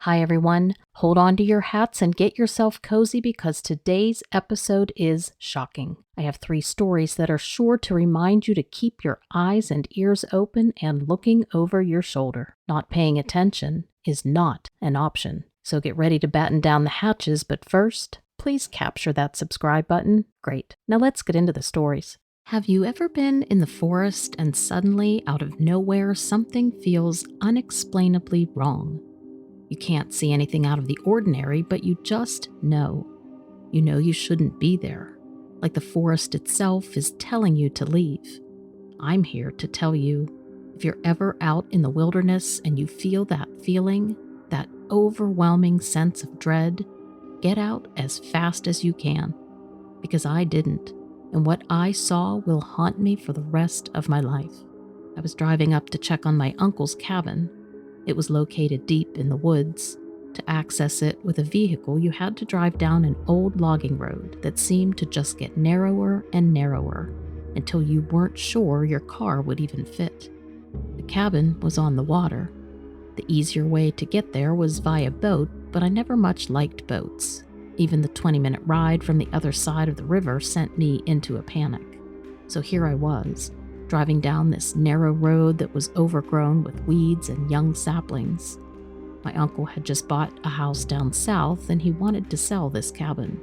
Hi everyone, hold on to your hats and get yourself cozy because today's episode is shocking. I have 3 stories that are sure to remind you to keep your eyes and ears open and looking over your shoulder. Not paying attention is not an option, so get ready to batten down the hatches, but first, please capture that subscribe button. Great. Now let's get into the stories. Have you ever been in the forest and suddenly, out of nowhere, something feels unexplainably wrong? You can't see anything out of the ordinary, but you just know. You know you shouldn't be there, like the forest itself is telling you to leave. I'm here to tell you, if you're ever out in the wilderness and you feel that feeling, that overwhelming sense of dread, get out as fast as you can, because I didn't, and what I saw will haunt me for the rest of my life. I was driving up to check on my uncle's cabin. It was located deep in the woods. To access it with a vehicle, you had to drive down an old logging road that seemed to just get narrower and narrower until you weren't sure your car would even fit. The cabin was on the water. The easier way to get there was via boat, but I never much liked boats. Even the 20-minute ride from the other side of the river sent me into a panic. So here I was, driving down this narrow road that was overgrown with weeds and young saplings. My uncle had just bought a house down south and he wanted to sell this cabin.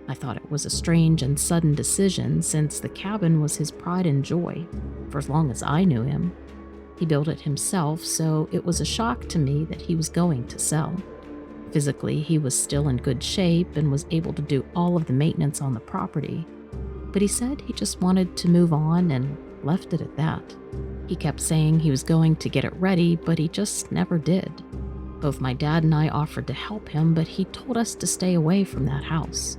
I thought it was a strange and sudden decision since the cabin was his pride and joy, for as long as I knew him. He built it himself, so it was a shock to me that he was going to sell. Physically, he was still in good shape and was able to do all of the maintenance on the property, but he said he just wanted to move on and left it at that. He kept saying he was going to get it ready, but he just never did. Both my dad and I offered to help him, but he told us to stay away from that house.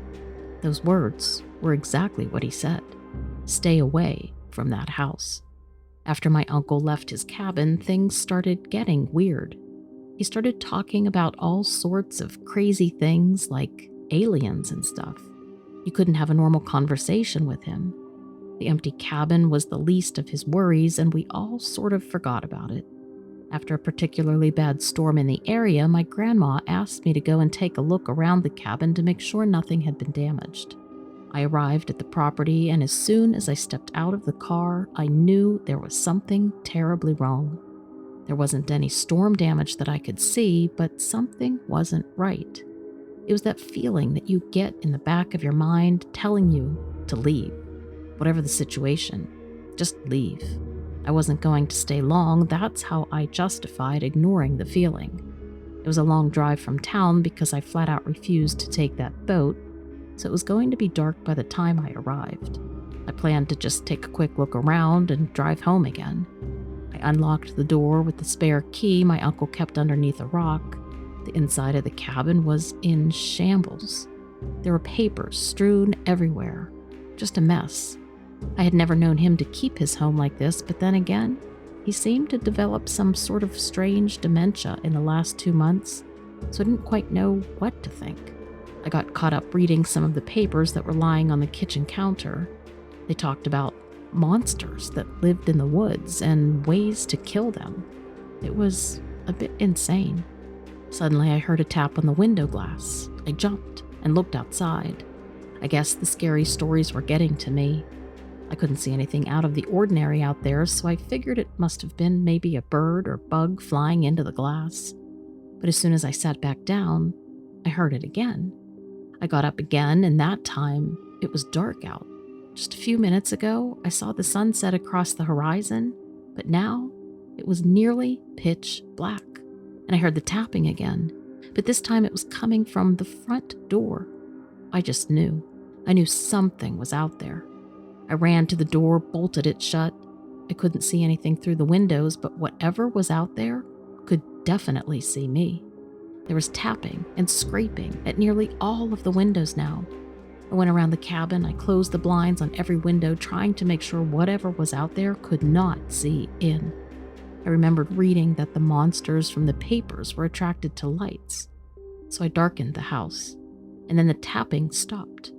Those words were exactly what he said. Stay away from that house. After my uncle left his cabin, things started getting weird. He started talking about all sorts of crazy things like aliens and stuff. You couldn't have a normal conversation with him. The empty cabin was the least of his worries, and we all sort of forgot about it. After a particularly bad storm in the area, my grandma asked me to go and take a look around the cabin to make sure nothing had been damaged. I arrived at the property, and as soon as I stepped out of the car, I knew there was something terribly wrong. There wasn't any storm damage that I could see, but something wasn't right. It was that feeling that you get in the back of your mind telling you to leave. Whatever the situation, just leave. I wasn't going to stay long. That's how I justified ignoring the feeling. It was a long drive from town because I flat out refused to take that boat, so it was going to be dark by the time I arrived. I planned to just take a quick look around and drive home again. I unlocked the door with the spare key my uncle kept underneath a rock. The inside of the cabin was in shambles. There were papers strewn everywhere. Just a mess. I had never known him to keep his home like this, but then again, he seemed to develop some sort of strange dementia in the last 2 months, so I didn't quite know what to think. I got caught up reading some of the papers that were lying on the kitchen counter. They talked about monsters that lived in the woods and ways to kill them. It was a bit insane. Suddenly, I heard a tap on the window glass. I jumped and looked outside. I guess the scary stories were getting to me. I couldn't see anything out of the ordinary out there, so I figured it must have been maybe a bird or bug flying into the glass. But as soon as I sat back down, I heard it again. I got up again, and that time, it was dark out. Just a few minutes ago, I saw the sunset across the horizon, but now it was nearly pitch black, and I heard the tapping again, but this time it was coming from the front door. I just knew. I knew something was out there. I ran to the door, bolted it shut. I couldn't see anything through the windows, but whatever was out there could definitely see me. There was tapping and scraping at nearly all of the windows now. I went around the cabin. I closed the blinds on every window, trying to make sure whatever was out there could not see in. I remembered reading that the monsters from the papers were attracted to lights, so I darkened the house, and then the tapping stopped.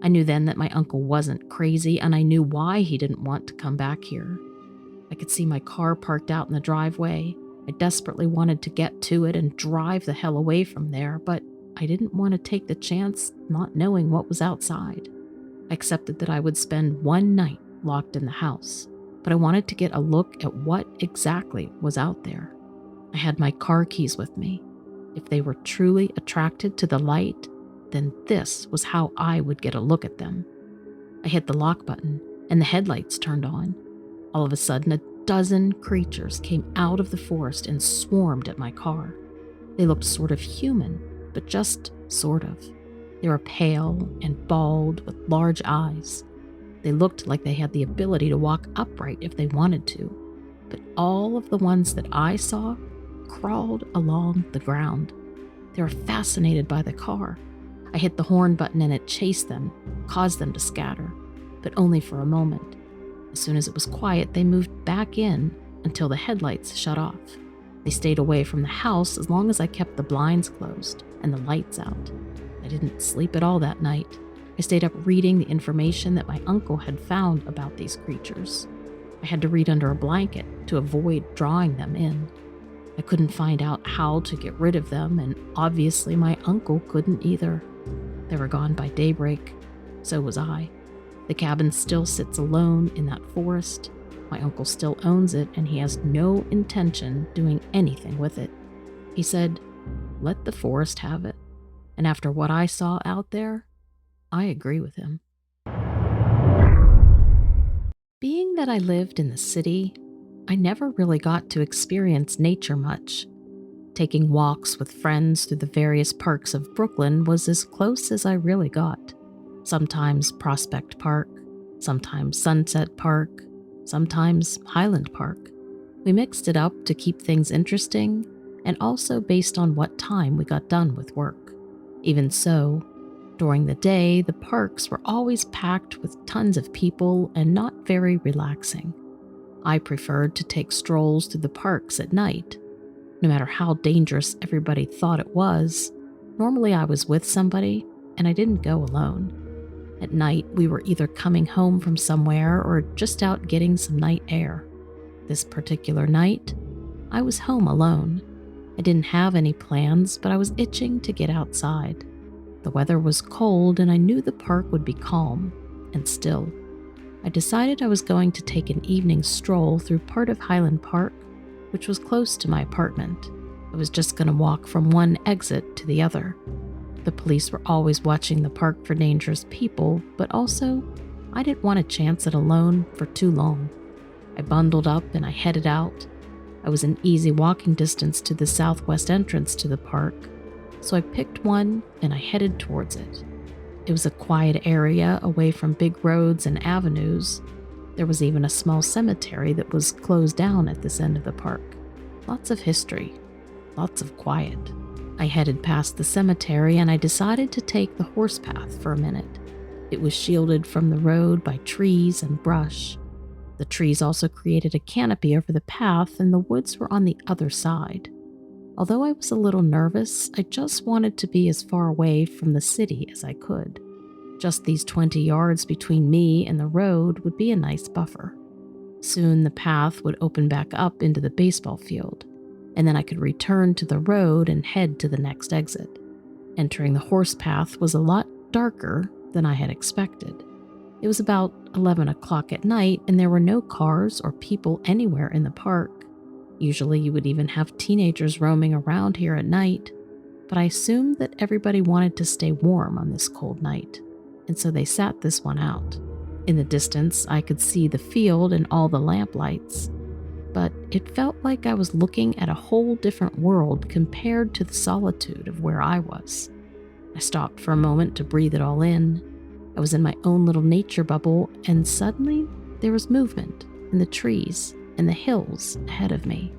I knew then that my uncle wasn't crazy, and I knew why he didn't want to come back here. I could see my car parked out in the driveway. I desperately wanted to get to it and drive the hell away from there, but I didn't want to take the chance not knowing what was outside. I accepted that I would spend one night locked in the house, but I wanted to get a look at what exactly was out there. I had my car keys with me. If they were truly attracted to the light, then this was how I would get a look at them. I hit the lock button, and the headlights turned on. All of a sudden, a dozen creatures came out of the forest and swarmed at my car. They looked sort of human, but just sort of. They were pale and bald with large eyes. They looked like they had the ability to walk upright if they wanted to, but all of the ones that I saw crawled along the ground. They were fascinated by the car. I hit the horn button and it chased them, caused them to scatter, but only for a moment. As soon as it was quiet, they moved back in until the headlights shut off. They stayed away from the house as long as I kept the blinds closed and the lights out. I didn't sleep at all that night. I stayed up reading the information that my uncle had found about these creatures. I had to read under a blanket to avoid drawing them in. I couldn't find out how to get rid of them, and obviously my uncle couldn't either. They were gone by daybreak. So was I. The cabin still sits alone in that forest. My uncle still owns it, and he has no intention doing anything with it. He said, "Let the forest have it." And after what I saw out there, I agree with him. Being that I lived in the city, I never really got to experience nature much. Taking walks with friends through the various parks of Brooklyn was as close as I really got. Sometimes Prospect Park, sometimes Sunset Park, sometimes Highland Park. We mixed it up to keep things interesting and also based on what time we got done with work. Even so, during the day, the parks were always packed with tons of people and not very relaxing. I preferred to take strolls through the parks at night. No matter how dangerous everybody thought it was, normally I was with somebody and I didn't go alone. At night, we were either coming home from somewhere or just out getting some night air. This particular night, I was home alone. I didn't have any plans, but I was itching to get outside. The weather was cold and I knew the park would be calm and still. I decided I was going to take an evening stroll through part of Highland Park, which was close to my apartment. I was just going to walk from one exit to the other. The police were always watching the park for dangerous people, but also, I didn't want to chance it alone for too long. I bundled up and I headed out. I was in easy walking distance to the southwest entrance to the park, so I picked one and I headed towards it. It was a quiet area away from big roads and avenues. There was even a small cemetery that was closed down at this end of the park. Lots of history, lots of quiet. I headed past the cemetery and I decided to take the horse path for a minute. It was shielded from the road by trees and brush. The trees also created a canopy over the path and the woods were on the other side. Although I was a little nervous, I just wanted to be as far away from the city as I could. Just these 20 yards between me and the road would be a nice buffer. Soon the path would open back up into the baseball field, and then I could return to the road and head to the next exit. Entering the horse path was a lot darker than I had expected. It was about 11 o'clock at night and there were no cars or people anywhere in the park. Usually you would even have teenagers roaming around here at night, but I assumed that everybody wanted to stay warm on this cold night, and so they sat this one out. In the distance, I could see the field and all the lamplights, but it felt like I was looking at a whole different world compared to the solitude of where I was. I stopped for a moment to breathe it all in. I was in my own little nature bubble, and suddenly there was movement in the trees and the hills ahead of me.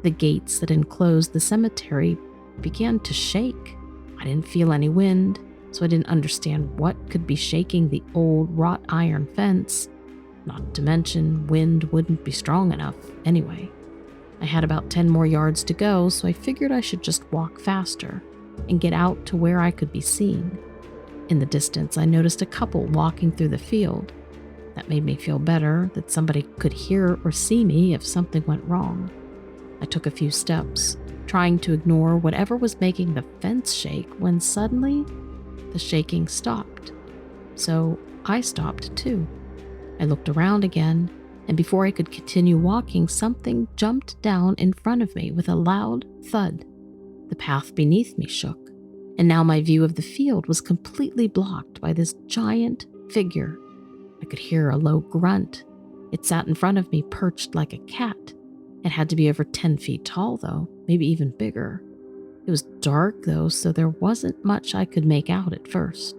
The gates that enclosed the cemetery began to shake. I didn't feel any wind, so I didn't understand what could be shaking the old wrought iron fence. Not to mention, wind wouldn't be strong enough anyway. I had about 10 more yards to go, so I figured I should just walk faster and get out to where I could be seen. In the distance, I noticed a couple walking through the field. That made me feel better that somebody could hear or see me if something went wrong. I took a few steps, trying to ignore whatever was making the fence shake, when suddenly the shaking stopped. So I stopped too. I looked around again, and before I could continue walking, something jumped down in front of me with a loud thud. The path beneath me shook, and now my view of the field was completely blocked by this giant figure. I could hear a low grunt. It sat in front of me, perched like a cat. It had to be over 10 feet tall, though, maybe even bigger. It was dark, though, so there wasn't much I could make out at first.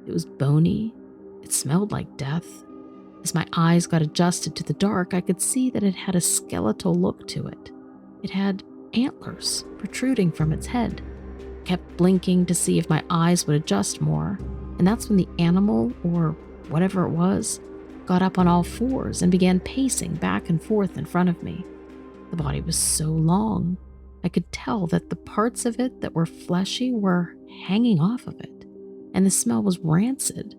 It was bony. It smelled like death. As my eyes got adjusted to the dark, I could see that it had a skeletal look to it. It had antlers protruding from its head. I kept blinking to see if my eyes would adjust more, and that's when the animal, or whatever it was, got up on all fours and began pacing back and forth in front of me. The body was so long, I could tell that the parts of it that were fleshy were hanging off of it, and the smell was rancid.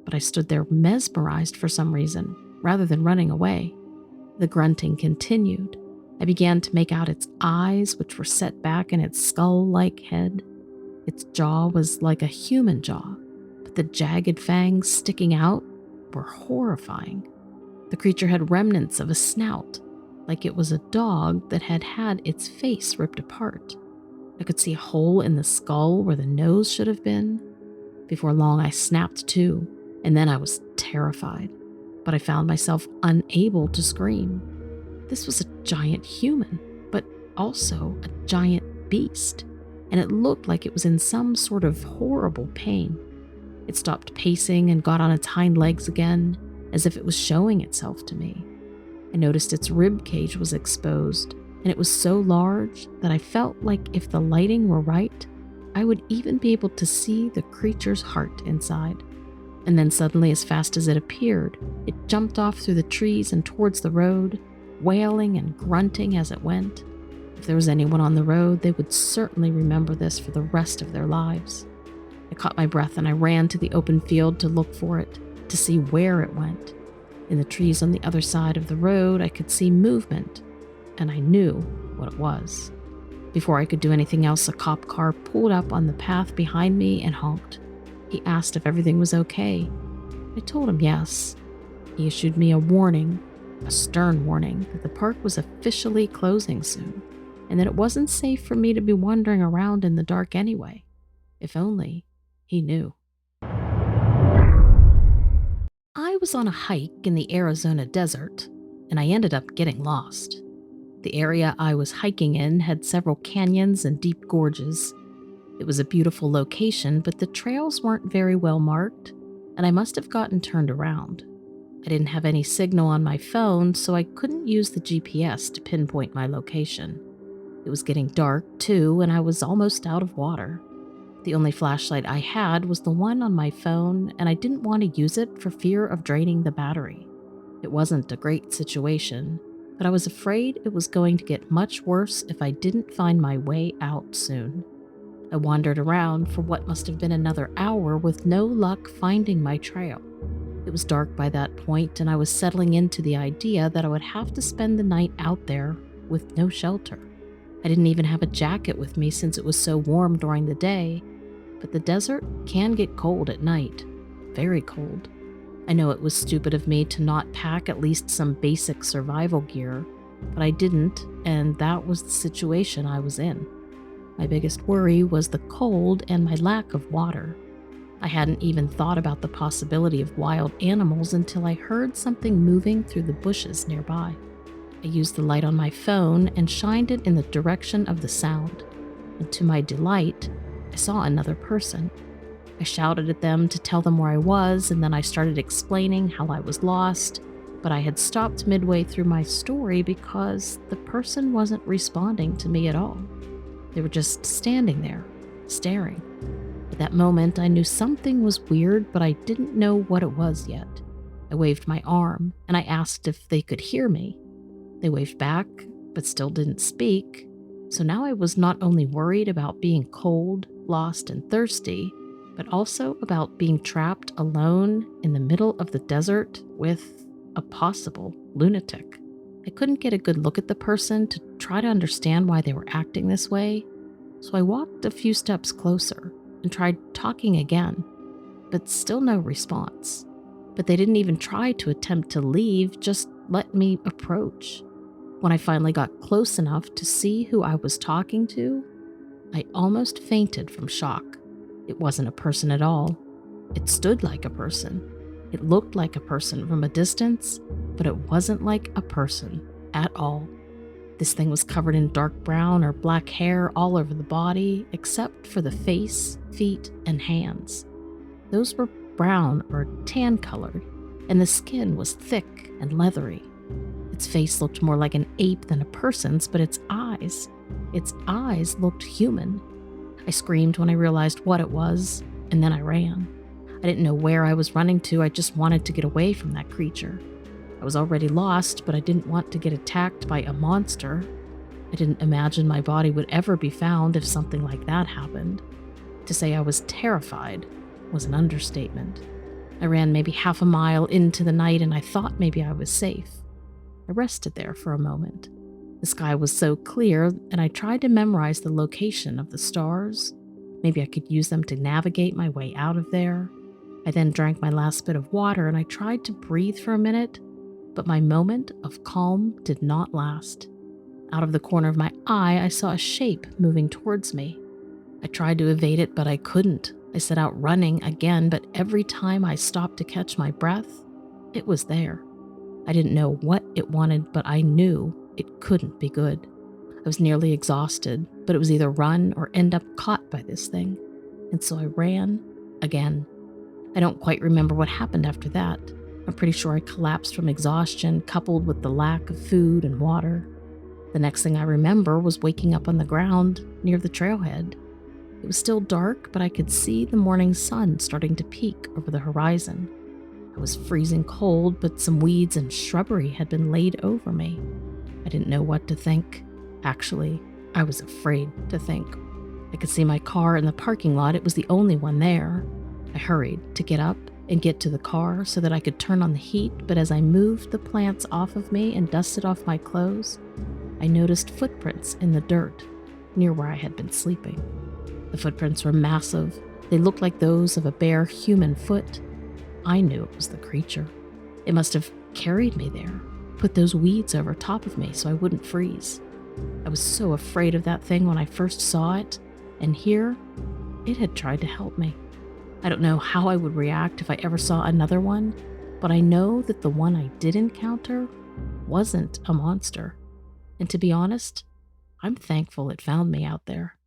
But I stood there mesmerized for some reason, rather than running away. The grunting continued. I began to make out its eyes, which were set back in its skull-like head. Its jaw was like a human jaw, but the jagged fangs sticking out were horrifying. The creature had remnants of a snout, like it was a dog that had had its face ripped apart. I could see a hole in the skull where the nose should have been. Before long, I snapped to, and then I was terrified, but I found myself unable to scream. This was a giant human, but also a giant beast, and it looked like it was in some sort of horrible pain. It stopped pacing and got on its hind legs again, as if it was showing itself to me. I noticed its rib cage was exposed, and it was so large that I felt like if the lighting were right, I would even be able to see the creature's heart inside. And then suddenly, as fast as it appeared, it jumped off through the trees and towards the road, wailing and grunting as it went. If there was anyone on the road, they would certainly remember this for the rest of their lives. I caught my breath and I ran to the open field to look for it, to see where it went. In the trees on the other side of the road, I could see movement, and I knew what it was. Before I could do anything else, a cop car pulled up on the path behind me and honked. He asked if everything was okay. I told him yes. He issued me a warning, a stern warning, that the park was officially closing soon, and that it wasn't safe for me to be wandering around in the dark anyway. If only he knew. I was on a hike in the Arizona desert, and I ended up getting lost. The area I was hiking in had several canyons and deep gorges. It was a beautiful location, but the trails weren't very well marked, and I must have gotten turned around. I didn't have any signal on my phone, so I couldn't use the GPS to pinpoint my location. It was getting dark, too, and I was almost out of water. The only flashlight I had was the one on my phone, and I didn't want to use it for fear of draining the battery. It wasn't a great situation, but I was afraid it was going to get much worse if I didn't find my way out soon. I wandered around for what must have been another hour with no luck finding my trail. It was dark by that point, and I was settling into the idea that I would have to spend the night out there with no shelter. I didn't even have a jacket with me since it was so warm during the day, but the desert can get cold at night, very cold. I know it was stupid of me to not pack at least some basic survival gear, but I didn't, and that was the situation I was in. My biggest worry was the cold and my lack of water. I hadn't even thought about the possibility of wild animals until I heard something moving through the bushes nearby. I used the light on my phone and shined it in the direction of the sound, and to my delight, I saw another person. I shouted at them to tell them where I was, and then I started explaining how I was lost, but I had stopped midway through my story because the person wasn't responding to me at all. They were just standing there, staring. At that moment, I knew something was weird, but I didn't know what it was yet. I waved my arm, and I asked if they could hear me. They waved back, but still didn't speak. So now I was not only worried about being cold, lost, and thirsty, but also about being trapped alone in the middle of the desert with a possible lunatic. I couldn't get a good look at the person to try to understand why they were acting this way, so I walked a few steps closer and tried talking again, but still no response. But they didn't even try to attempt to leave, just let me approach. When I finally got close enough to see who I was talking to, I almost fainted from shock. It wasn't a person at all. It stood like a person. It looked like a person from a distance, but it wasn't like a person at all. This thing was covered in dark brown or black hair all over the body, except for the face, feet, and hands. Those were brown or tan colored, and the skin was thick and leathery. Its face looked more like an ape than a person's, but its eyes looked human. I screamed when I realized what it was, and then I ran. I didn't know where I was running to, I just wanted to get away from that creature. I was already lost, but I didn't want to get attacked by a monster. I didn't imagine my body would ever be found if something like that happened. To say I was terrified was an understatement. I ran maybe half a mile into the night and I thought maybe I was safe. I rested there for a moment. The sky was so clear, and I tried to memorize the location of the stars. Maybe I could use them to navigate my way out of there. I then drank my last bit of water and I tried to breathe for a minute, but my moment of calm did not last. Out of the corner of my eye, I saw a shape moving towards me. I tried to evade it, but I couldn't. I set out running again, but every time I stopped to catch my breath, it was there. I didn't know what it wanted, but I knew it couldn't be good. I was nearly exhausted, but it was either run or end up caught by this thing. And so I ran again. I don't quite remember what happened after that. I'm pretty sure I collapsed from exhaustion, coupled with the lack of food and water. The next thing I remember was waking up on the ground near the trailhead. It was still dark, but I could see the morning sun starting to peek over the horizon. I was freezing cold, but some weeds and shrubbery had been laid over me. I didn't know what to think. Actually, I was afraid to think. I could see my car in the parking lot. It was the only one there. I hurried to get up and get to the car so that I could turn on the heat, but as I moved the plants off of me and dusted off my clothes, I noticed footprints in the dirt near where I had been sleeping. The footprints were massive. They looked like those of a bare human foot. I knew it was the creature. It must have carried me there, put those weeds over top of me so I wouldn't freeze. I was so afraid of that thing when I first saw it, and here, it had tried to help me. I don't know how I would react if I ever saw another one, but I know that the one I did encounter wasn't a monster. And to be honest, I'm thankful it found me out there.